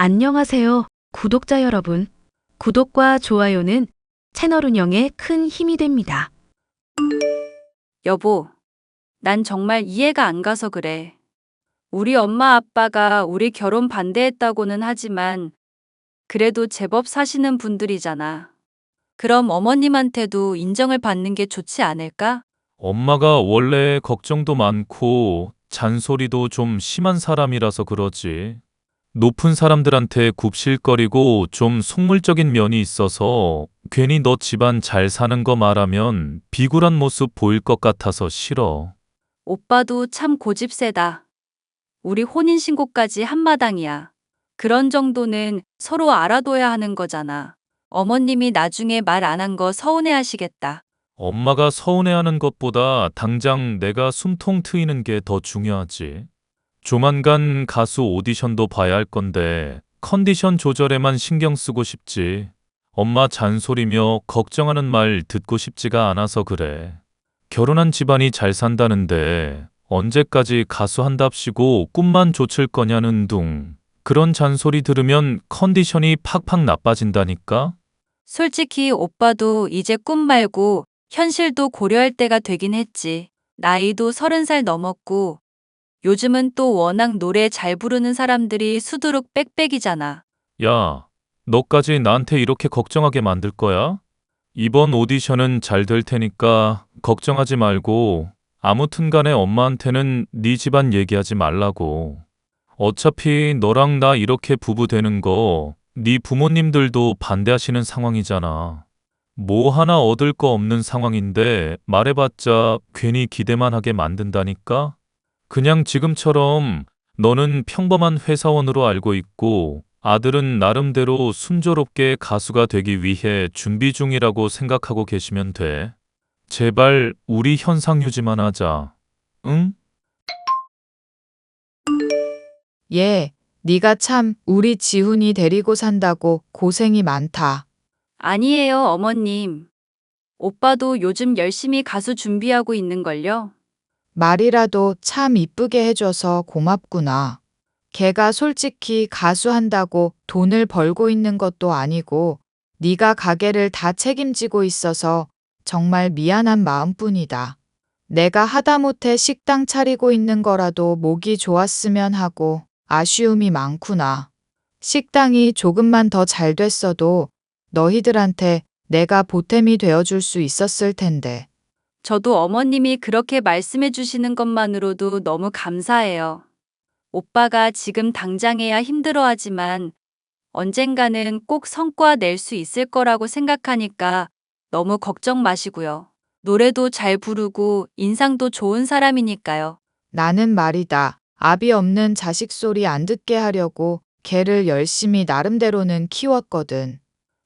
안녕하세요, 구독자 여러분. 구독과 좋아요는 채널 운영에 큰 힘이 됩니다. 여보, 난 정말 이해가 안 가서 그래. 우리 엄마 아빠가 우리 결혼 반대했다고는 하지만 그래도 제법 사시는 분들이잖아. 그럼 어머님한테도 인정을 받는 게 좋지 않을까? 엄마가 원래 걱정도 많고 잔소리도 좀 심한 사람이라서 그러지. 높은 사람들한테 굽실거리고 좀 속물적인 면이 있어서 괜히 너 집안 잘 사는 거 말하면 비굴한 모습 보일 것 같아서 싫어. 오빠도 참 고집세다. 우리 혼인신고까지 한마당이야. 그런 정도는 서로 알아둬야 하는 거잖아. 어머님이 나중에 말 안 한 거 서운해 하시겠다. 엄마가 서운해하는 것보다 당장 내가 숨통 트이는 게 더 중요하지. 조만간 가수 오디션도 봐야 할 건데 컨디션 조절에만 신경 쓰고 싶지. 엄마 잔소리며 걱정하는 말 듣고 싶지가 않아서 그래. 결혼한 집안이 잘 산다는데 언제까지 가수 한답시고 꿈만 좇을 거냐는 둥. 그런 잔소리 들으면 컨디션이 팍팍 나빠진다니까? 솔직히 오빠도 이제 꿈 말고 현실도 고려할 때가 되긴 했지. 나이도 30살 넘었고 요즘은 또 워낙 노래 잘 부르는 사람들이 수두룩 빽빽이잖아. 야, 너까지 나한테 이렇게 걱정하게 만들 거야? 이번 오디션은 잘 될 테니까 걱정하지 말고 아무튼 간에 엄마한테는 네 집안 얘기하지 말라고. 어차피 너랑 나 이렇게 부부 되는 거 네 부모님들도 반대하시는 상황이잖아. 뭐 하나 얻을 거 없는 상황인데 말해봤자 괜히 기대만 하게 만든다니까? 그냥 지금처럼 너는 평범한 회사원으로 알고 있고 아들은 나름대로 순조롭게 가수가 되기 위해 준비 중이라고 생각하고 계시면 돼. 제발 우리 현상 유지만 하자. 응? 얘, 네가 참 우리 지훈이 데리고 산다고 고생이 많다. 아니에요, 어머님. 오빠도 요즘 열심히 가수 준비하고 있는걸요. 말이라도 참 이쁘게 해줘서 고맙구나. 걔가 솔직히 가수 한다고 돈을 벌고 있는 것도 아니고 네가 가게를 다 책임지고 있어서 정말 미안한 마음뿐이다. 내가 하다못해 식당 차리고 있는 거라도 목이 좋았으면 하고 아쉬움이 많구나. 식당이 조금만 더 잘 됐어도 너희들한테 내가 보탬이 되어줄 수 있었을 텐데. 저도 어머님이 그렇게 말씀해 주시는 것만으로도 너무 감사해요. 오빠가 지금 당장해야 힘들어하지만 언젠가는 꼭 성과 낼 수 있을 거라고 생각하니까 너무 걱정 마시고요. 노래도 잘 부르고 인상도 좋은 사람이니까요. 나는 말이다. 압이 없는 자식 소리 안 듣게 하려고 걔를 열심히 나름대로는 키웠거든.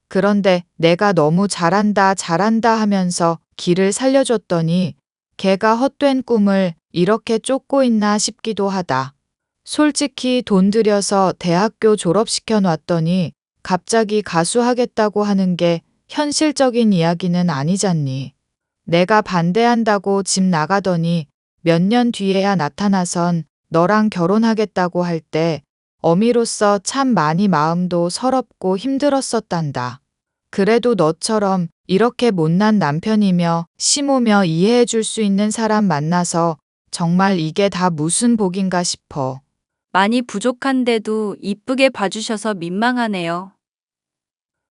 그런데 내가 너무 잘한다 잘한다 하면서 길을 살려줬더니 걔가 헛된 꿈을 이렇게 쫓고 있나 싶기도 하다. 솔직히 돈 들여서 대학교 졸업시켜 놨더니 갑자기 가수하겠다고 하는 게 현실적인 이야기는 아니잖니. 내가 반대한다고 집 나가더니 몇 년 뒤에야 나타나선 너랑 결혼하겠다고 할 때 어미로서 참 많이 마음도 서럽고 힘들었었단다. 그래도 너처럼 이렇게 못난 남편이며 시모며 이해해 줄 수 있는 사람 만나서 정말 이게 다 무슨 복인가 싶어. 많이 부족한데도 이쁘게 봐주셔서 민망하네요.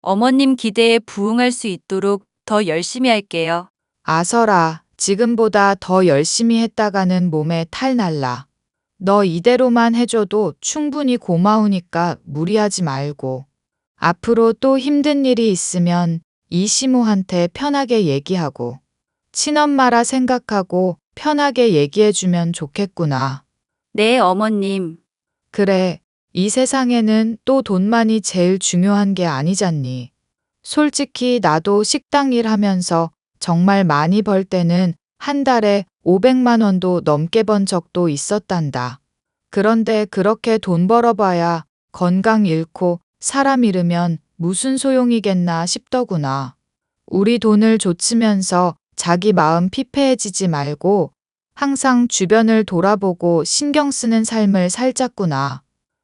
어머님 기대에 부응할 수 있도록 더 열심히 할게요. 아서라, 지금보다 더 열심히 했다가는 몸에 탈 날라. 너 이대로만 해줘도 충분히 고마우니까 무리하지 말고. 앞으로 또 힘든 일이 있으면 이시모한테 편하게 얘기하고, 친엄마라 생각하고 편하게 얘기해주면 좋겠구나. 네, 어머님. 그래, 이 세상에는 또 돈만이 제일 중요한 게 아니잖니. 솔직히 나도 식당 일 하면서 정말 많이 벌 때는 한 달에 500만 원도 넘게 번 적도 있었단다. 그런데 그렇게 돈 벌어봐야 건강 잃고 사람 잃으면 무슨 소용이겠나 싶더구나. 우리 돈을 좇으면서 자기 마음 피폐해지지 말고 항상 주변을 돌아보고 신경 쓰는 삶을 살자꾸나.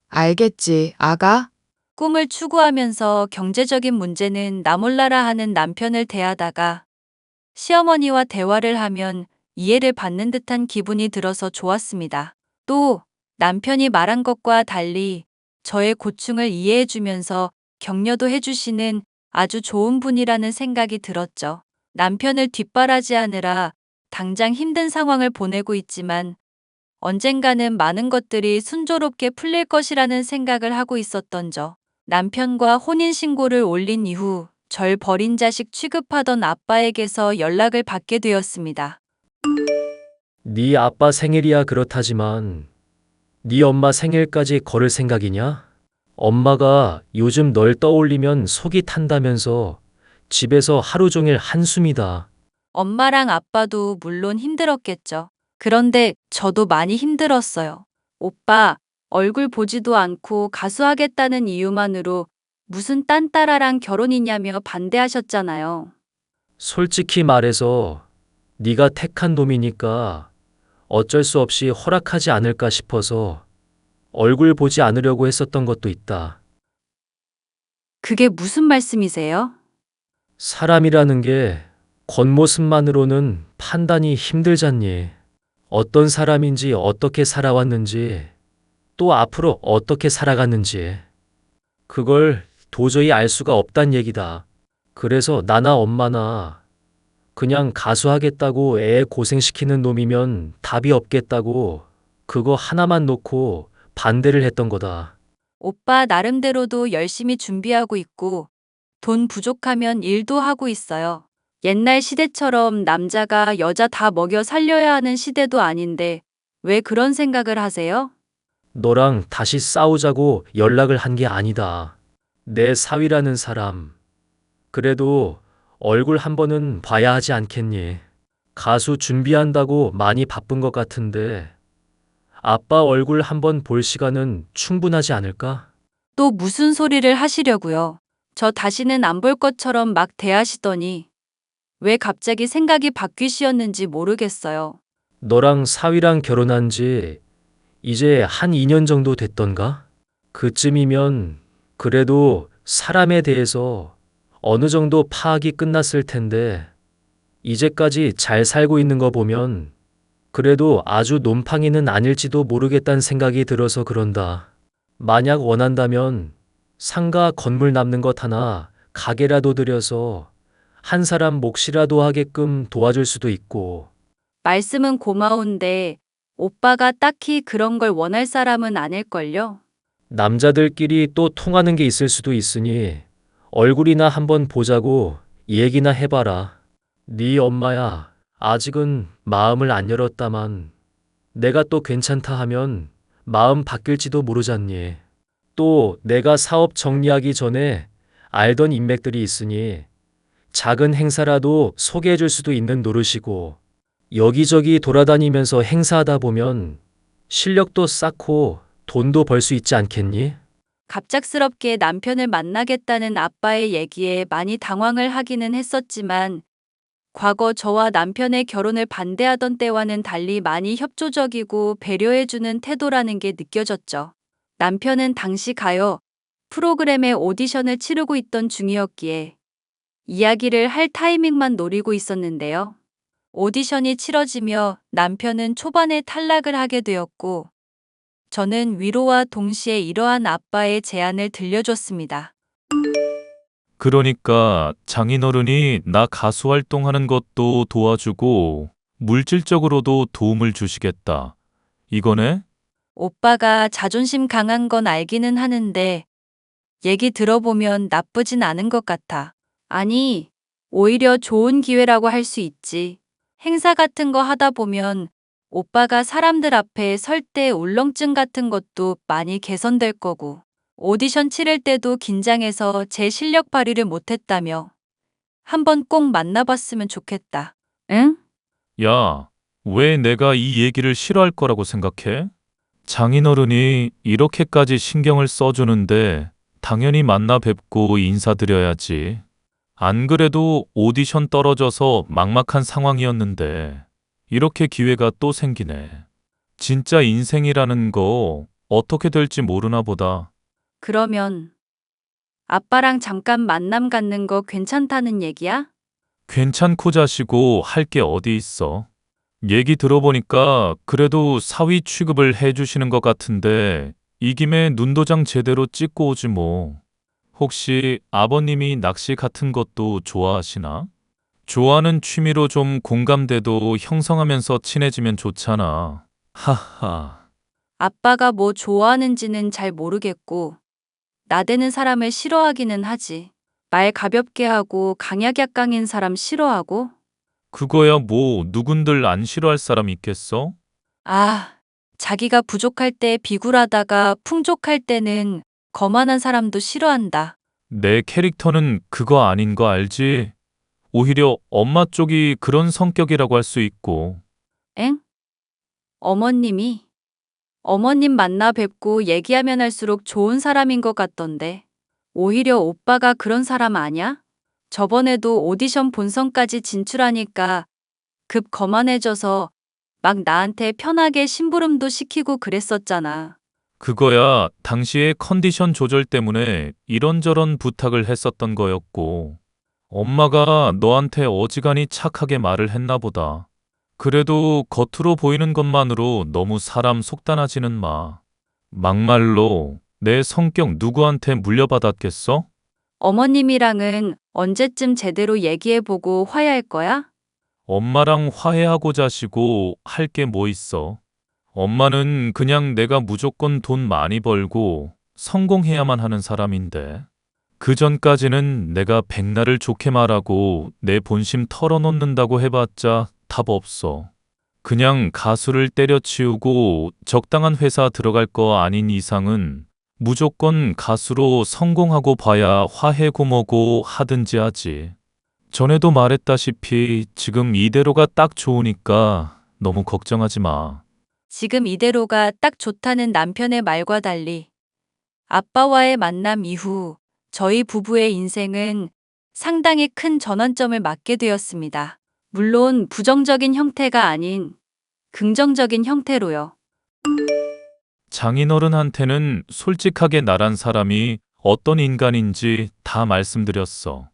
알겠지, 아가? 꿈을 추구하면서 경제적인 문제는 나 몰라라 하는 남편을 대하다가 시어머니와 대화를 하면 이해를 받는 듯한 기분이 들어서 좋았습니다. 또 남편이 말한 것과 달리 저의 고충을 이해해 주면서 격려도 해주시는 아주 좋은 분이라는 생각이 들었죠. 남편을 뒷바라지하느라 당장 힘든 상황을 보내고 있지만 언젠가는 많은 것들이 순조롭게 풀릴 것이라는 생각을 하고 있었던 저. 남편과 혼인신고를 올린 이후 절 버린 자식 취급하던 아빠에게서 연락을 받게 되었습니다. 네 아빠 생일이야 그렇다지만 네 엄마 생일까지 걸을 생각이냐? 엄마가 요즘 널 떠올리면 속이 탄다면서 집에서 하루 종일 한숨이다. 엄마랑 아빠도 물론 힘들었겠죠. 그런데 저도 많이 힘들었어요. 오빠, 얼굴 보지도 않고 가수하겠다는 이유만으로 무슨 딴따라랑 결혼이냐며 반대하셨잖아요. 솔직히 말해서 네가 택한 놈이니까 어쩔 수 없이 허락하지 않을까 싶어서 얼굴 보지 않으려고 했었던 것도 있다. 그게 무슨 말씀이세요? 사람이라는 게 겉모습만으로는 판단이 힘들잖니. 어떤 사람인지 어떻게 살아왔는지 또 앞으로 어떻게 살아갔는지 그걸 도저히 알 수가 없단 얘기다. 그래서 나나 엄마나 그냥 가수하겠다고 애 고생시키는 놈이면 답이 없겠다고 그거 하나만 놓고 반대를 했던 거다. 오빠 나름대로도 열심히 준비하고 있고 돈 부족하면 일도 하고 있어요. 옛날 시대처럼 남자가 여자 다 먹여 살려야 하는 시대도 아닌데 왜 그런 생각을 하세요? 너랑 다시 싸우자고 연락을 한 게 아니다. 내 사위라는 사람. 그래도 얼굴 한 번은 봐야 하지 않겠니? 가수 준비한다고 많이 바쁜 것 같은데 아빠 얼굴 한 번 볼 시간은 충분하지 않을까? 또 무슨 소리를 하시려고요? 저 다시는 안 볼 것처럼 막 대하시더니 왜 갑자기 생각이 바뀌시었는지 모르겠어요. 너랑 사위랑 결혼한 지 이제 한 2년 정도 됐던가? 그쯤이면 그래도 사람에 대해서 어느 정도 파악이 끝났을 텐데 이제까지 잘 살고 있는 거 보면 그래도 아주 놈팡이는 아닐지도 모르겠다는 생각이 들어서 그런다. 만약 원한다면 상가 건물 남는 것 하나 가게라도 들여서 한 사람 몫이라도 하게끔 도와줄 수도 있고. 말씀은 고마운데 오빠가 딱히 그런 걸 원할 사람은 아닐걸요? 남자들끼리 또 통하는 게 있을 수도 있으니 얼굴이나 한번 보자고 얘기나 해봐라. 네 엄마야 아직은 마음을 안 열었다만 내가 또 괜찮다 하면 마음 바뀔지도 모르잖니. 또 내가 사업 정리하기 전에 알던 인맥들이 있으니 작은 행사라도 소개해 줄 수도 있는 노릇이고 여기저기 돌아다니면서 행사하다 보면 실력도 쌓고 돈도 벌 수 있지 않겠니? 갑작스럽게 남편을 만나겠다는 아빠의 얘기에 많이 당황을 하기는 했었지만 과거 저와 남편의 결혼을 반대하던 때와는 달리 많이 협조적이고 배려해주는 태도라는 게 느껴졌죠. 남편은 당시 가요 프로그램의 오디션을 치르고 있던 중이었기에 이야기를 할 타이밍만 노리고 있었는데요. 오디션이 치러지며 남편은 초반에 탈락을 하게 되었고 저는 위로와 동시에 이러한 아빠의 제안을 들려줬습니다. 그러니까 장인어른이 나 가수 활동하는 것도 도와주고 물질적으로도 도움을 주시겠다. 이거네? 오빠가 자존심 강한 건 알기는 하는데 얘기 들어보면 나쁘진 않은 것 같아. 아니, 오히려 좋은 기회라고 할 수 있지. 행사 같은 거 하다 보면 오빠가 사람들 앞에 설 때 울렁증 같은 것도 많이 개선될 거고 오디션 치를 때도 긴장해서 제 실력 발휘를 못했다며 한번 꼭 만나봤으면 좋겠다. 응? 야, 왜 내가 이 얘기를 싫어할 거라고 생각해? 장인어른이 이렇게까지 신경을 써주는데 당연히 만나 뵙고 인사드려야지. 안 그래도 오디션 떨어져서 막막한 상황이었는데 이렇게 기회가 또 생기네. 진짜 인생이라는 거 어떻게 될지 모르나 보다. 그러면 아빠랑 잠깐 만남 갖는 거 괜찮다는 얘기야? 괜찮고 자시고 할 게 어디 있어. 얘기 들어보니까 그래도 사위 취급을 해주시는 것 같은데 이 김에 눈도장 제대로 찍고 오지 뭐. 혹시 아버님이 낚시 같은 것도 좋아하시나? 좋아하는 취미로 좀 공감대도 형성하면서 친해지면 좋잖아. 하하. 아빠가 뭐 좋아하는지는 잘 모르겠고, 나대는 사람을 싫어하기는 하지. 말 가볍게 하고 강약약강인 사람 싫어하고? 그거야 뭐 누군들 안 싫어할 사람 있겠어? 아, 자기가 부족할 때 비굴하다가 풍족할 때는 거만한 사람도 싫어한다. 내 캐릭터는 그거 아닌 거 알지? 오히려 엄마 쪽이 그런 성격이라고 할 수 있고. 엥? 어머님이? 어머님 만나 뵙고 얘기하면 할수록 좋은 사람인 것 같던데. 오히려 오빠가 그런 사람 아냐? 저번에도 오디션 본선까지 진출하니까 급 거만해져서 막 나한테 편하게 심부름도 시키고 그랬었잖아. 그거야 당시에 컨디션 조절 때문에 이런저런 부탁을 했었던 거였고. 엄마가 너한테 어지간히 착하게 말을 했나 보다. 그래도 겉으로 보이는 것만으로 너무 사람 속단하지는 마. 막말로 내 성격 누구한테 물려받았겠어? 어머님이랑은 언제쯤 제대로 얘기해보고 화해할 거야? 엄마랑 화해하고 자시고 할 게 뭐 있어? 엄마는 그냥 내가 무조건 돈 많이 벌고 성공해야만 하는 사람인데. 그 전까지는 내가 백날을 좋게 말하고 내 본심 털어놓는다고 해봤자 답 없어. 그냥 가수를 때려치우고 적당한 회사 들어갈 거 아닌 이상은 무조건 가수로 성공하고 봐야 화해고 뭐고 하든지 하지. 전에도 말했다시피 지금 이대로가 딱 좋으니까 너무 걱정하지 마. 지금 이대로가 딱 좋다는 남편의 말과 달리 아빠와의 만남 이후 저희 부부의 인생은 상당히 큰 전환점을 맞게 되었습니다. 물론 부정적인 형태가 아닌 긍정적인 형태로요. 장인어른한테는 솔직하게 나란 사람이 어떤 인간인지 다 말씀드렸어.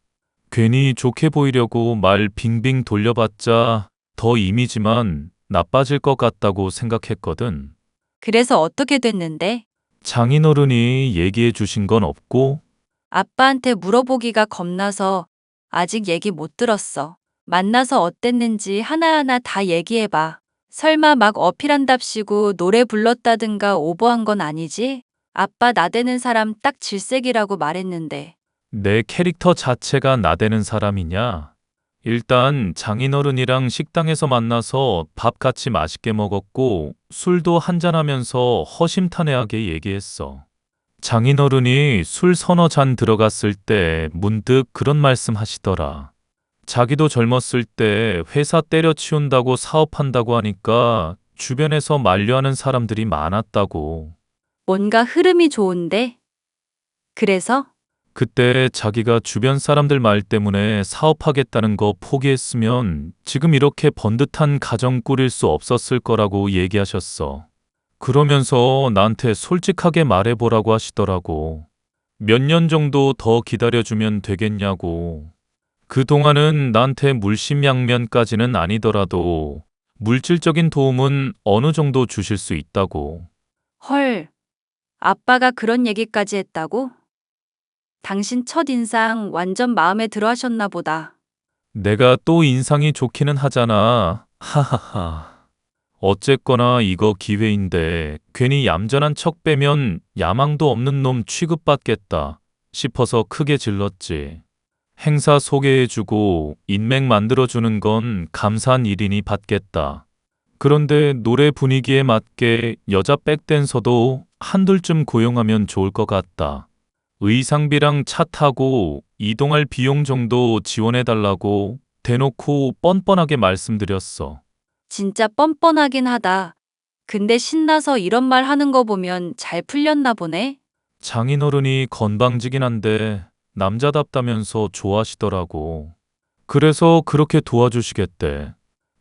괜히 좋게 보이려고 말 빙빙 돌려봤자 더 이미지만 나빠질 것 같다고 생각했거든. 그래서 어떻게 됐는데? 장인어른이 얘기해 주신 건 없고, 아빠한테 물어보기가 겁나서 아직 얘기 못 들었어. 만나서 어땠는지 하나하나 다 얘기해봐. 설마 막 어필한답시고 노래 불렀다든가 오버한 건 아니지? 아빠 나대는 사람 딱 질색이라고 말했는데. 내 캐릭터 자체가 나대는 사람이냐? 일단 장인어른이랑 식당에서 만나서 밥 같이 맛있게 먹었고 술도 한잔하면서 허심탄회하게 얘기했어. 장인어른이 술 서너 잔 들어갔을 때 문득 그런 말씀 하시더라. 자기도 젊었을 때 회사 때려치운다고 사업한다고 하니까 주변에서 만류하는 사람들이 많았다고. 뭔가 흐름이 좋은데? 그래서? 그때 자기가 주변 사람들 말 때문에 사업하겠다는 거 포기했으면 지금 이렇게 번듯한 가정 꾸릴 수 없었을 거라고 얘기하셨어. 그러면서 나한테 솔직하게 말해보라고 하시더라고. 몇 년 정도 더 기다려주면 되겠냐고. 그동안은 나한테 물심양면까지는 아니더라도 물질적인 도움은 어느 정도 주실 수 있다고. 헐, 아빠가 그런 얘기까지 했다고? 당신 첫인상 완전 마음에 들어 하셨나 보다. 내가 또 인상이 좋기는 하잖아. 하하하. 어쨌거나 이거 기회인데 괜히 얌전한 척 빼면 야망도 없는 놈 취급받겠다 싶어서 크게 질렀지. 행사 소개해주고 인맥 만들어주는 건 감사한 일이니 받겠다. 그런데 노래 분위기에 맞게 여자 백댄서도 한둘쯤 고용하면 좋을 것 같다. 의상비랑 차 타고 이동할 비용 정도 지원해달라고 대놓고 뻔뻔하게 말씀드렸어. 진짜 뻔뻔하긴 하다. 근데 신나서 이런 말 하는 거 보면 잘 풀렸나 보네? 장인어른이 건방지긴 한데 남자답다면서 좋아하시더라고. 그래서 그렇게 도와주시겠대.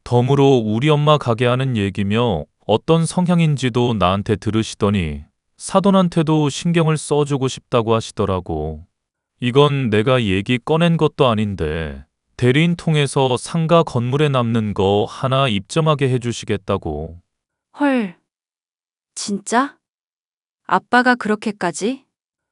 덤으로 우리 엄마 가게 하는 얘기며 어떤 성향인지도 나한테 들으시더니 사돈한테도 신경을 써주고 싶다고 하시더라고. 이건 내가 얘기 꺼낸 것도 아닌데 대리인 통해서 상가 건물에 남는 거 하나 입점하게 해주시겠다고. 헐, 진짜? 아빠가 그렇게까지?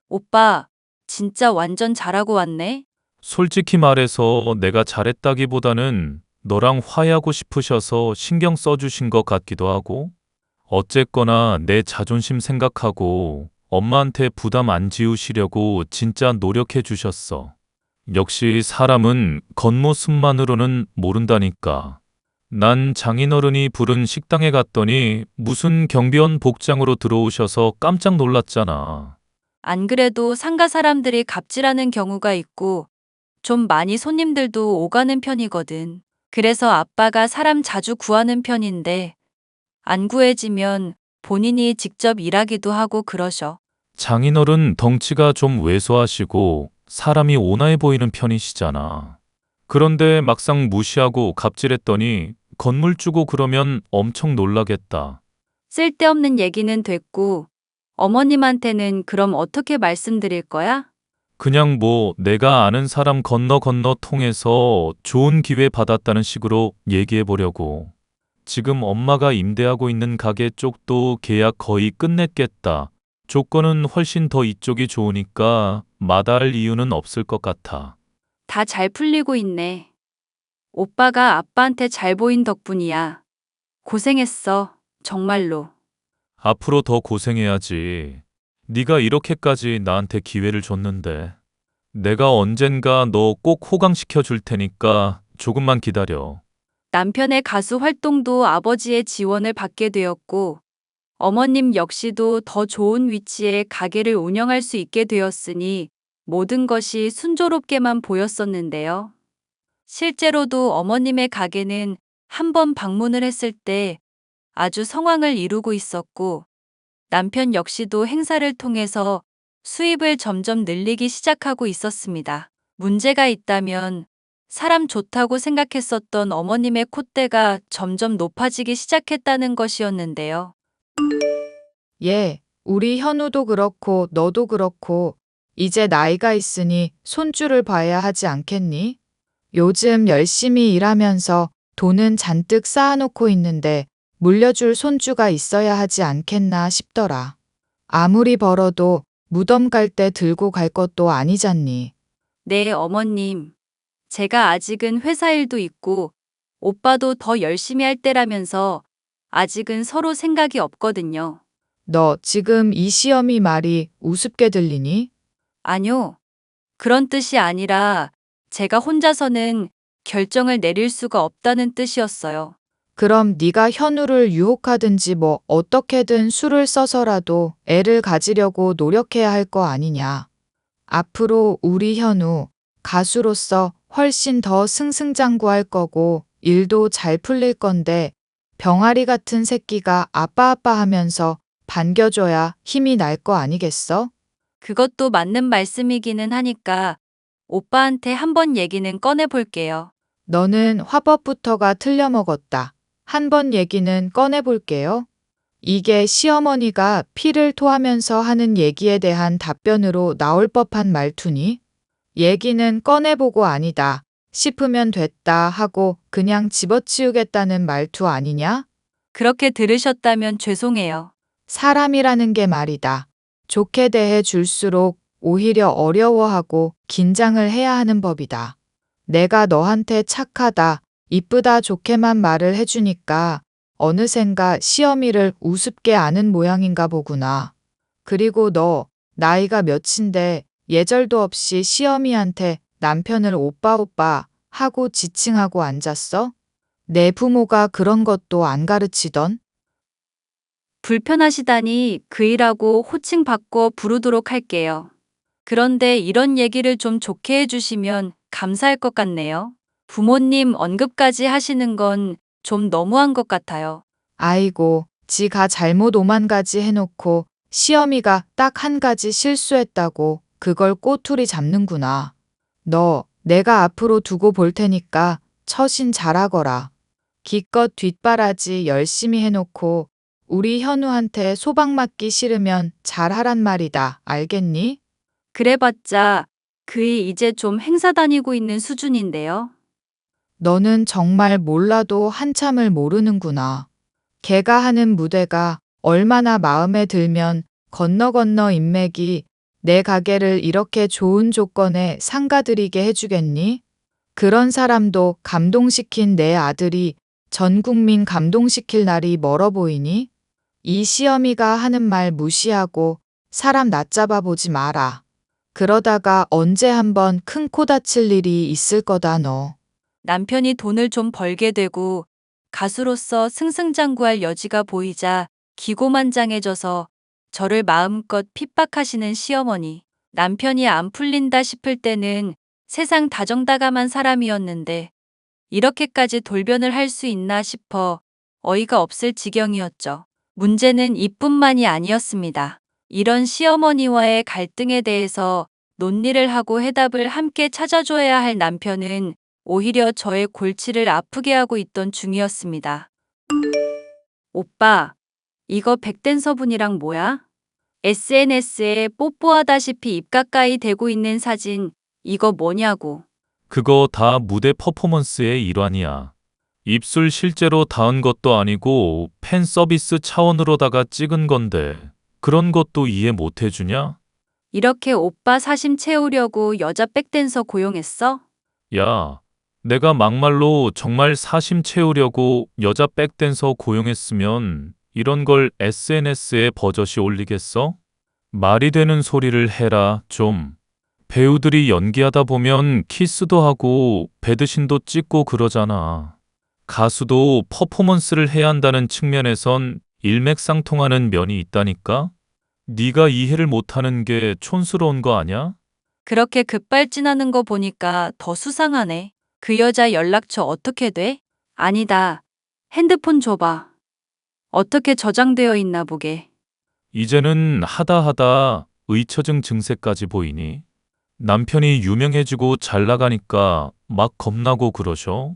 오빠, 진짜 완전 잘하고 왔네? 솔직히 말해서 내가 잘했다기보다는 너랑 화해하고 싶으셔서 신경 써주신 것 같기도 하고, 어쨌거나 내 자존심 생각하고 엄마한테 부담 안 지우시려고 진짜 노력해 주셨어. 역시 사람은 겉모습만으로는 모른다니까. 난 장인어른이 부른 식당에 갔더니 무슨 경비원 복장으로 들어오셔서 깜짝 놀랐잖아. 안 그래도 상가 사람들이 갑질하는 경우가 있고 좀 많이 손님들도 오가는 편이거든. 그래서 아빠가 사람 자주 구하는 편인데 안 구해지면 본인이 직접 일하기도 하고 그러셔. 장인어른 덩치가 좀 왜소하시고 사람이 온화해 보이는 편이시잖아. 그런데 막상 무시하고 갑질했더니 건물 주고 그러면 엄청 놀라겠다. 쓸데없는 얘기는 됐고 어머님한테는 그럼 어떻게 말씀드릴 거야? 그냥 뭐 내가 아는 사람 건너 통해서 좋은 기회 받았다는 식으로 얘기해 보려고. 지금 엄마가 임대하고 있는 가게 쪽도 계약 거의 끝냈겠다. 조건은 훨씬 더 이쪽이 좋으니까 마다할 이유는 없을 것 같아. 다 잘 풀리고 있네. 오빠가 아빠한테 잘 보인 덕분이야. 고생했어. 정말로. 앞으로 더 고생해야지. 네가 이렇게까지 나한테 기회를 줬는데. 내가 언젠가 너 꼭 호강시켜 줄 테니까 조금만 기다려. 남편의 가수 활동도 아버지의 지원을 받게 되었고 어머님 역시도 더 좋은 위치에 가게를 운영할 수 있게 되었으니 모든 것이 순조롭게만 보였었는데요. 실제로도 어머님의 가게는 한 번 방문을 했을 때 아주 성황을 이루고 있었고 남편 역시도 행사를 통해서 수입을 점점 늘리기 시작하고 있었습니다. 문제가 있다면 사람 좋다고 생각했었던 어머님의 콧대가 점점 높아지기 시작했다는 것이었는데요. 예, 우리 현우도 그렇고 너도 그렇고 이제 나이가 있으니 손주를 봐야 하지 않겠니? 요즘 열심히 일하면서 돈은 잔뜩 쌓아놓고 있는데 물려줄 손주가 있어야 하지 않겠나 싶더라. 아무리 벌어도 무덤 갈 때 들고 갈 것도 아니잖니. 네, 어머님. 제가 아직은 회사 일도 있고 오빠도 더 열심히 할 때라면서 아직은 서로 생각이 없거든요. 너 지금 이 시험이 말이 우습게 들리니? 아니요. 그런 뜻이 아니라 제가 혼자서는 결정을 내릴 수가 없다는 뜻이었어요. 그럼 네가 현우를 유혹하든지 뭐 어떻게든 수를 써서라도 애를 가지려고 노력해야 할 거 아니냐. 앞으로 우리 현우 가수로서 훨씬 더 승승장구할 거고 일도 잘 풀릴 건데 병아리 같은 새끼가 아빠 하면서 반겨줘야 힘이 날 거 아니겠어? 그것도 맞는 말씀이기는 하니까 오빠한테 한번 얘기는 꺼내볼게요. 너는 화법부터가 틀려먹었다. 한 번 얘기는 꺼내볼게요. 이게 시어머니가 피를 토하면서 하는 얘기에 대한 답변으로 나올 법한 말투니? 얘기는 꺼내보고 아니다 싶으면 됐다 하고 그냥 집어치우겠다는 말투 아니냐? 그렇게 들으셨다면 죄송해요. 사람이라는 게 말이다. 좋게 대해 줄수록 오히려 어려워하고 긴장을 해야 하는 법이다. 내가 너한테 착하다, 이쁘다 좋게만 말을 해주니까 어느샌가 시어미를 우습게 아는 모양인가 보구나. 그리고 너 나이가 몇인데 예절도 없이 시어미한테 남편을 오빠 하고 지칭하고 앉았어? 내 부모가 그런 것도 안 가르치던? 불편하시다니 그이라고 호칭 바꿔 부르도록 할게요. 그런데 이런 얘기를 좀 좋게 해주시면 감사할 것 같네요. 부모님 언급까지 하시는 건 좀 너무한 것 같아요. 아이고, 지가 잘못 5만 가지 해놓고 시어미가 딱 한 가지 실수했다고 그걸 꼬투리 잡는구나. 너 내가 앞으로 두고 볼 테니까 처신 잘하거라. 기껏 뒷바라지 열심히 해놓고 우리 현우한테 소박 맞기 싫으면 잘하란 말이다. 알겠니? 그래봤자 그이 이제 좀 행사 다니고 있는 수준인데요. 너는 정말 몰라도 한참을 모르는구나. 걔가 하는 무대가 얼마나 마음에 들면 건너 인맥이 내 가게를 이렇게 좋은 조건에 상가들이게 해주겠니? 그런 사람도 감동시킨 내 아들이 전 국민 감동시킬 날이 멀어 보이니? 이 시어미가 하는 말 무시하고 사람 낮잡아 보지 마라. 그러다가 언제 한번 큰 코 다칠 일이 있을 거다 너. 남편이 돈을 좀 벌게 되고 가수로서 승승장구할 여지가 보이자 기고만장해져서 저를 마음껏 핍박하시는 시어머니. 남편이 안 풀린다 싶을 때는 세상 다정다감한 사람이었는데 이렇게까지 돌변을 할 수 있나 싶어 어이가 없을 지경이었죠. 문제는 이뿐만이 아니었습니다. 이런 시어머니와의 갈등에 대해서 논리를 하고 해답을 함께 찾아줘야 할 남편은 오히려 저의 골치를 아프게 하고 있던 중이었습니다. 오빠, 이거 백댄서분이랑 뭐야? SNS에 뽀뽀하다시피 입 가까이 대고 있는 사진, 이거 뭐냐고. 그거 다 무대 퍼포먼스의 일환이야. 입술 실제로 닿은 것도 아니고 팬 서비스 차원으로다가 찍은 건데 그런 것도 이해 못 해주냐? 이렇게 오빠 사심 채우려고 여자 백댄서 고용했어? 야, 내가 막말로 정말 사심 채우려고 여자 백댄서 고용했으면 이런 걸 SNS에 버젓이 올리겠어? 말이 되는 소리를 해라, 좀. 배우들이 연기하다 보면 키스도 하고 배드신도 찍고 그러잖아. 가수도 퍼포먼스를 해야 한다는 측면에선 일맥상통하는 면이 있다니까? 네가 이해를 못하는 게 촌스러운 거 아냐? 그렇게 급발진하는 거 보니까 더 수상하네. 그 여자 연락처 어떻게 돼? 아니다. 핸드폰 줘봐. 어떻게 저장되어 있나 보게. 이제는 하다 의처증 증세까지 보이니? 남편이 유명해지고 잘 나가니까 막 겁나고 그러셔?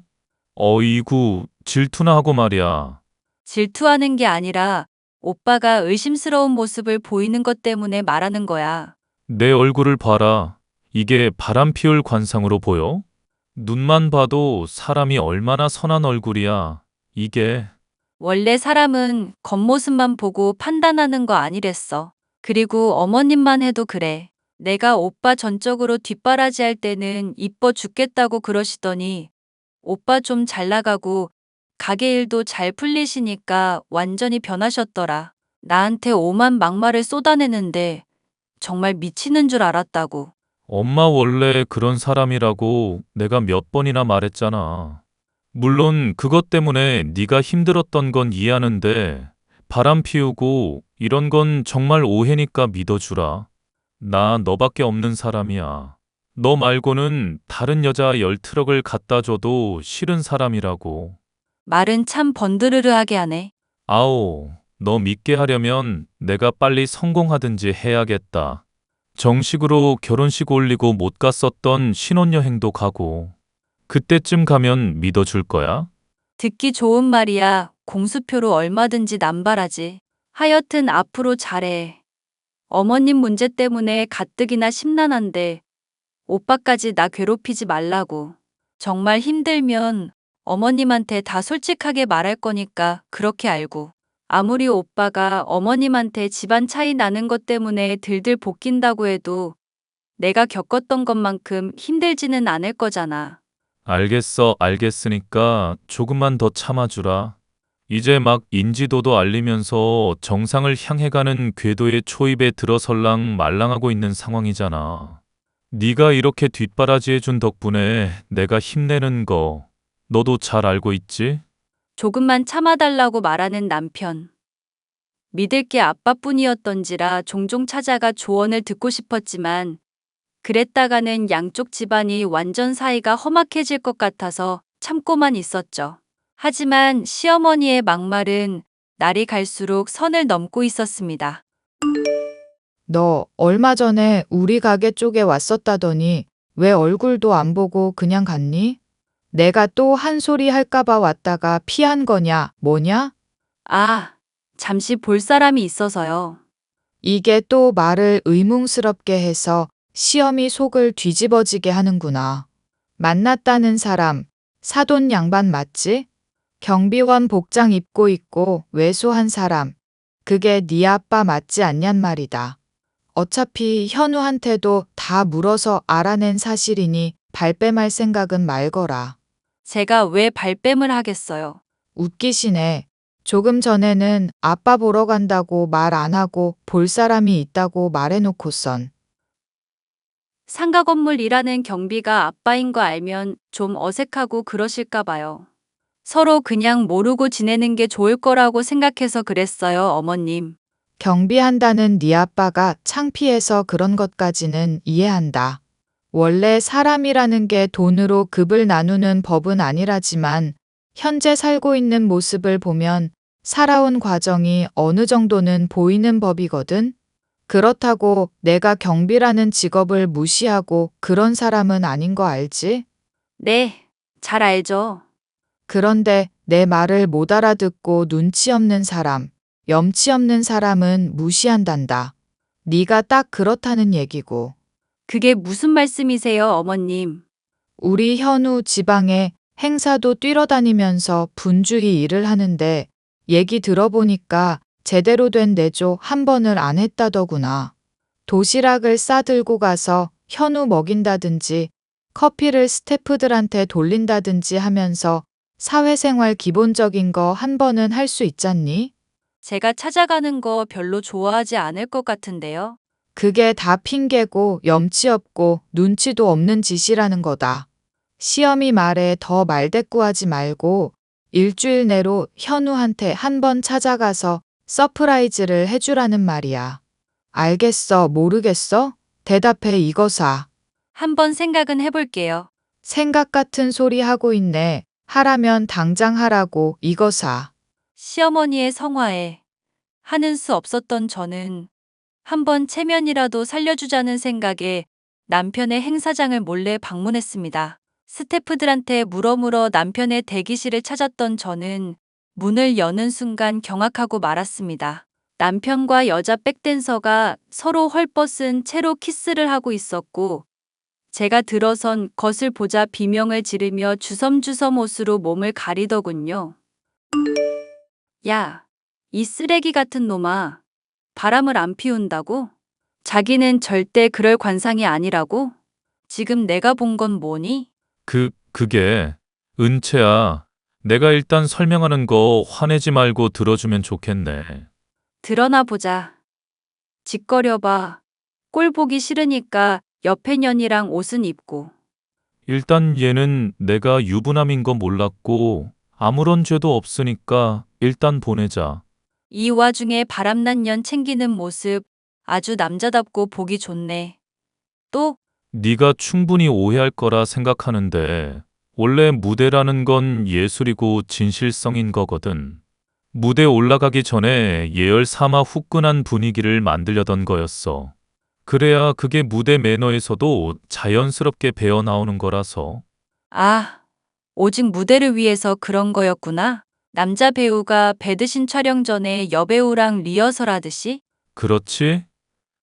어이구, 질투나 하고 말이야. 질투하는 게 아니라 오빠가 의심스러운 모습을 보이는 것 때문에 말하는 거야. 내 얼굴을 봐라. 이게 바람 피울 관상으로 보여? 눈만 봐도 사람이 얼마나 선한 얼굴이야. 이게 원래 사람은 겉모습만 보고 판단하는 거 아니랬어. 그리고 어머님만 해도 그래. 내가 오빠 전적으로 뒷바라지 할 때는 이뻐 죽겠다고 그러시더니 오빠 좀 잘 나가고 가게 일도 잘 풀리시니까 완전히 변하셨더라. 나한테 오만 막말을 쏟아내는데 정말 미치는 줄 알았다고. 엄마 원래 그런 사람이라고 내가 몇 번이나 말했잖아. 물론 그것 때문에 네가 힘들었던 건 이해하는데 바람 피우고 이런 건 정말 오해니까 믿어주라. 나 너밖에 없는 사람이야. 너 말고는 다른 여자 10트럭을 갖다 줘도 싫은 사람이라고. 말은 참 번드르르하게 하네. 아오, 너 믿게 하려면 내가 빨리 성공하든지 해야겠다. 정식으로 결혼식 올리고 못 갔었던 신혼여행도 가고. 그때쯤 가면 믿어줄 거야? 듣기 좋은 말이야. 공수표로 얼마든지 남발하지. 하여튼 앞으로 잘해. 어머님 문제 때문에 가뜩이나 심란한데 오빠까지 나 괴롭히지 말라고. 정말 힘들면 어머님한테 다 솔직하게 말할 거니까 그렇게 알고. 아무리 오빠가 어머님한테 집안 차이 나는 것 때문에 들들 볶인다고 해도 내가 겪었던 것만큼 힘들지는 않을 거잖아. 알겠어, 알겠으니까 조금만 더 참아주라. 이제 막 인지도도 알리면서 정상을 향해 가는 궤도의 초입에 들어설랑 말랑하고 있는 상황이잖아. 네가 이렇게 뒷바라지해준 덕분에 내가 힘내는 거 너도 잘 알고 있지? 조금만 참아달라고 말하는 남편. 믿을 게 아빠뿐이었던지라 종종 찾아가 조언을 듣고 싶었지만 그랬다가는 양쪽 집안이 완전 사이가 험악해질 것 같아서 참고만 있었죠. 하지만 시어머니의 막말은 날이 갈수록 선을 넘고 있었습니다. 너 얼마 전에 우리 가게 쪽에 왔었다더니 왜 얼굴도 안 보고 그냥 갔니? 내가 또 한 소리 할까봐 왔다가 피한 거냐, 뭐냐? 아, 잠시 볼 사람이 있어서요. 이게 또 말을 의문스럽게 해서 시험이 속을 뒤집어지게 하는구나. 만났다는 사람, 사돈 양반 맞지? 경비원 복장 입고 있고 왜소한 사람. 그게 네 아빠 맞지 않냔 말이다. 어차피 현우한테도 다 물어서 알아낸 사실이니 발뺌할 생각은 말거라. 제가 왜 발뺌을 하겠어요? 웃기시네. 조금 전에는 아빠 보러 간다고 말 안 하고 볼 사람이 있다고 말해놓고선. 상가 건물 일하는 경비가 아빠인 거 알면 좀 어색하고 그러실까 봐요. 서로 그냥 모르고 지내는 게 좋을 거라고 생각해서 그랬어요, 어머님. 경비한다는 네 아빠가 창피해서 그런 것까지는 이해한다. 원래 사람이라는 게 돈으로 급을 나누는 법은 아니라지만 현재 살고 있는 모습을 보면 살아온 과정이 어느 정도는 보이는 법이거든. 그렇다고 내가 경비라는 직업을 무시하고 그런 사람은 아닌 거 알지? 네, 잘 알죠. 그런데 내 말을 못 알아듣고 눈치 없는 사람, 염치 없는 사람은 무시한단다. 네가 딱 그렇다는 얘기고. 그게 무슨 말씀이세요, 어머님? 우리 현우 지방에 행사도 뛰러 다니면서 분주히 일을 하는데 얘기 들어보니까 제대로 된 내조 한 번을 안 했다더구나. 도시락을 싸들고 가서 현우 먹인다든지 커피를 스태프들한테 돌린다든지 하면서 사회생활 기본적인 거 한 번은 할 수 있잖니? 제가 찾아가는 거 별로 좋아하지 않을 것 같은데요. 그게 다 핑계고 염치 없고 눈치도 없는 짓이라는 거다. 시험이 말에 더 말대꾸하지 말고 일주일 내로 현우한테 한 번 찾아가서 서프라이즈를 해주라는 말이야. 알겠어, 모르겠어? 대답해 이거사. 한번 생각은 해볼게요. 생각 같은 소리 하고 있네. 하라면 당장 하라고 이거사. 시어머니의 성화에 하는 수 없었던 저는 한번 체면이라도 살려주자는 생각에 남편의 행사장을 몰래 방문했습니다. 스태프들한테 물어물어 남편의 대기실을 찾았던 저는 문을 여는 순간 경악하고 말았습니다. 남편과 여자 백댄서가 서로 헐벗은 채로 키스를 하고 있었고 제가 들어선 것을 보자 비명을 지르며 주섬주섬 옷으로 몸을 가리더군요. 야, 이 쓰레기 같은 놈아. 바람을 안 피운다고? 자기는 절대 그럴 관상이 아니라고? 지금 내가 본 건 뭐니? 그게, 은채야. 내가 일단 설명하는 거 화내지 말고 들어주면 좋겠네. 드러나 보자. 짓거려봐. 꼴 보기 싫으니까 옆에 년이랑 옷은 입고. 일단 얘는 내가 유부남인 거 몰랐고, 아무런 죄도 없으니까 일단 보내자. 이 와중에 바람난 년 챙기는 모습 아주 남자답고 보기 좋네. 또 네가 충분히 오해할 거라 생각하는데, 원래 무대라는 건 예술이고 진실성인 거거든. 무대 올라가기 전에 예열 삼아 후끈한 분위기를 만들려던 거였어. 그래야 그게 무대 매너에서도 자연스럽게 배어 나오는 거라서. 아, 오직 무대를 위해서 그런 거였구나. 남자 배우가 배드신 촬영 전에 여배우랑 리허설 하듯이? 그렇지?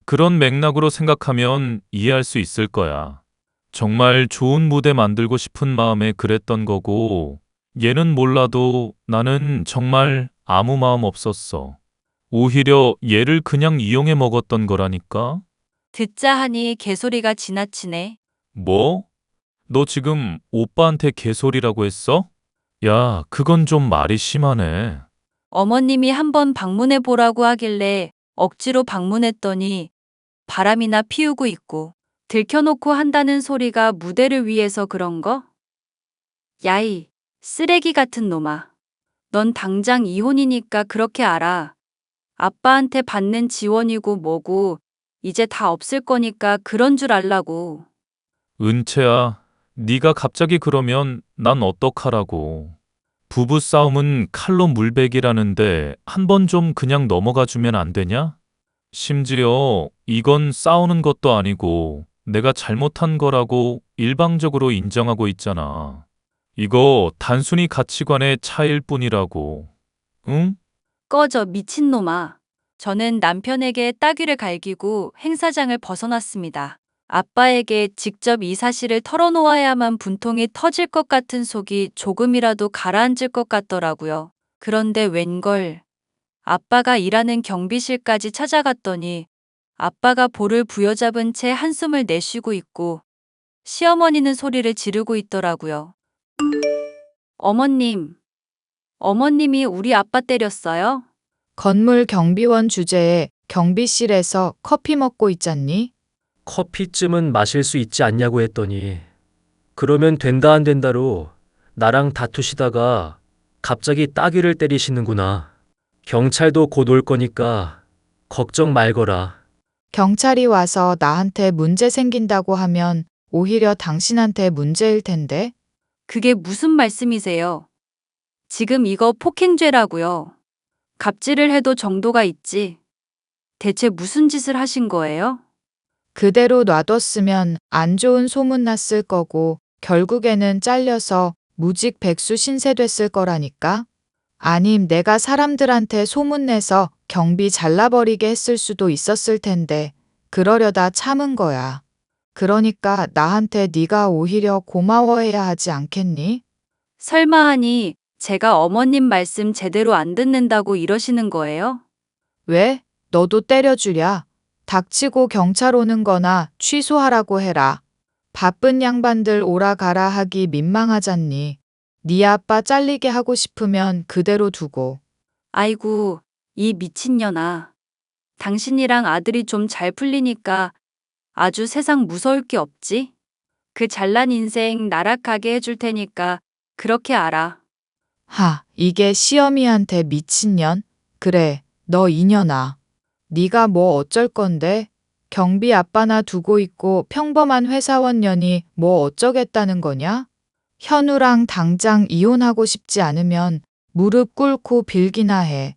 그런 맥락으로 생각하면 이해할 수 있을 거야. 정말 좋은 무대 만들고 싶은 마음에 그랬던 거고, 얘는 몰라도 나는 정말 아무 마음 없었어. 오히려 얘를 그냥 이용해 먹었던 거라니까? 듣자 하니 개소리가 지나치네. 뭐? 너 지금 오빠한테 개소리라고 했어? 야, 그건 좀 말이 심하네. 어머님이 한번 방문해 보라고 하길래 억지로 방문했더니 바람이나 피우고 있고 들켜놓고 한다는 소리가 무대를 위해서 그런 거? 야이, 쓰레기 같은 놈아. 넌 당장 이혼이니까 그렇게 알아. 아빠한테 받는 지원이고 뭐고 이제 다 없을 거니까 그런 줄 알라고. 은채야, 네가 갑자기 그러면 난 어떡하라고. 부부 싸움은 칼로 물베기라는데 한 번 좀 그냥 넘어가 주면 안 되냐? 심지어 이건 싸우는 것도 아니고 내가 잘못한 거라고 일방적으로 인정하고 있잖아. 이거 단순히 가치관의 차이일 뿐이라고. 응? 꺼져 미친놈아. 저는 남편에게 따귀를 갈기고 행사장을 벗어났습니다. 아빠에게 직접 이 사실을 털어놓아야만 분통이 터질 것 같은 속이 조금이라도 가라앉을 것 같더라고요. 그런데 웬걸, 아빠가 일하는 경비실까지 찾아갔더니 아빠가 볼을 부여잡은 채 한숨을 내쉬고 있고 시어머니는 소리를 지르고 있더라고요. 어머님, 어머님이 우리 아빠 때렸어요? 건물 경비원 주제에 경비실에서 커피 먹고 있잖니? 커피쯤은 마실 수 있지 않냐고 했더니 그러면 된다 안 된다로 나랑 다투시다가 갑자기 따귀를 때리시는구나. 경찰도 곧 올 거니까 걱정 말거라. 경찰이 와서 나한테 문제 생긴다고 하면 오히려 당신한테 문제일 텐데? 그게 무슨 말씀이세요? 지금 이거 폭행죄라고요. 갑질을 해도 정도가 있지. 대체 무슨 짓을 하신 거예요? 그대로 놔뒀으면 안 좋은 소문 났을 거고 결국에는 잘려서 무직 백수 신세됐을 거라니까? 아님 내가 사람들한테 소문내서 경비 잘라버리게 했을 수도 있었을 텐데 그러려다 참은 거야. 그러니까 나한테 네가 오히려 고마워해야 하지 않겠니? 설마 하니 제가 어머님 말씀 제대로 안 듣는다고 이러시는 거예요? 왜? 너도 때려주랴. 닥치고 경찰 오는 거나 취소하라고 해라. 바쁜 양반들 오라 가라 하기 민망하잖니. 네 아빠 잘리게 하고 싶으면 그대로 두고. 아이고, 이 미친년아. 당신이랑 아들이 좀 잘 풀리니까 아주 세상 무서울 게 없지? 그 잘난 인생 나락하게 해줄 테니까 그렇게 알아. 이게 시어미한테 미친년? 그래, 너 이년아. 네가 뭐 어쩔 건데? 경비 아빠나 두고 있고 평범한 회사원년이 뭐 어쩌겠다는 거냐? 현우랑 당장 이혼하고 싶지 않으면 무릎 꿇고 빌기나 해.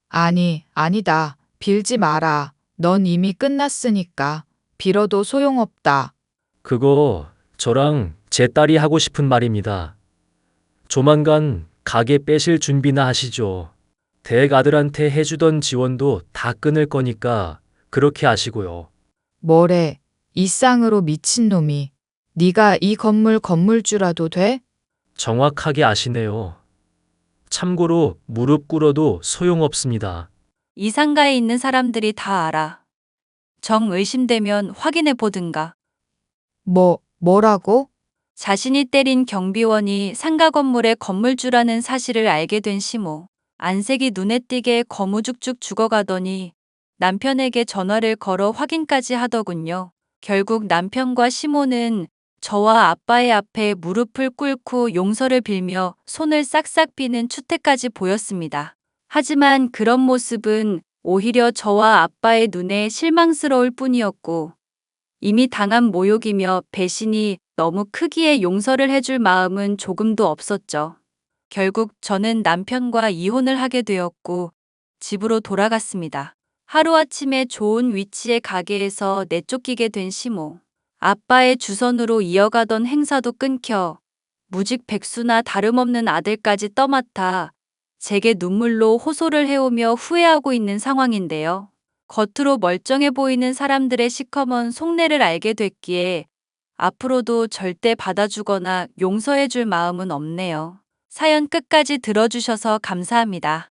아니다. 빌지 마라. 넌 이미 끝났으니까. 빌어도 소용없다. 그거 저랑 제 딸이 하고 싶은 말입니다. 조만간 가게 빼실 준비나 하시죠. 댁 아들한테 해주던 지원도 다 끊을 거니까 그렇게 하시고요. 뭐래, 이 쌍으로 미친놈이. 네가 이 건물 건물주라도 돼? 정확하게 아시네요. 참고로 무릎 꿇어도 소용없습니다. 이 상가에 있는 사람들이 다 알아. 정 의심되면 확인해 보든가. 뭐라고? 자신이 때린 경비원이 상가 건물의 건물주라는 사실을 알게 된 시모. 안색이 눈에 띄게 거무죽죽 죽어가더니 남편에게 전화를 걸어 확인까지 하더군요. 결국 남편과 시모는 저와 아빠의 앞에 무릎을 꿇고 용서를 빌며 손을 싹싹 비는 추태까지 보였습니다. 하지만 그런 모습은 오히려 저와 아빠의 눈에 실망스러울 뿐이었고 이미 당한 모욕이며 배신이 너무 크기에 용서를 해줄 마음은 조금도 없었죠. 결국 저는 남편과 이혼을 하게 되었고 집으로 돌아갔습니다. 하루아침에 좋은 위치의 가게에서 내쫓기게 된 시모. 아빠의 주선으로 이어가던 행사도 끊겨 무직 백수나 다름없는 아들까지 떠맡아 제게 눈물로 호소를 해오며 후회하고 있는 상황인데요. 겉으로 멀쩡해 보이는 사람들의 시커먼 속내를 알게 됐기에 앞으로도 절대 받아주거나 용서해줄 마음은 없네요. 사연 끝까지 들어주셔서 감사합니다.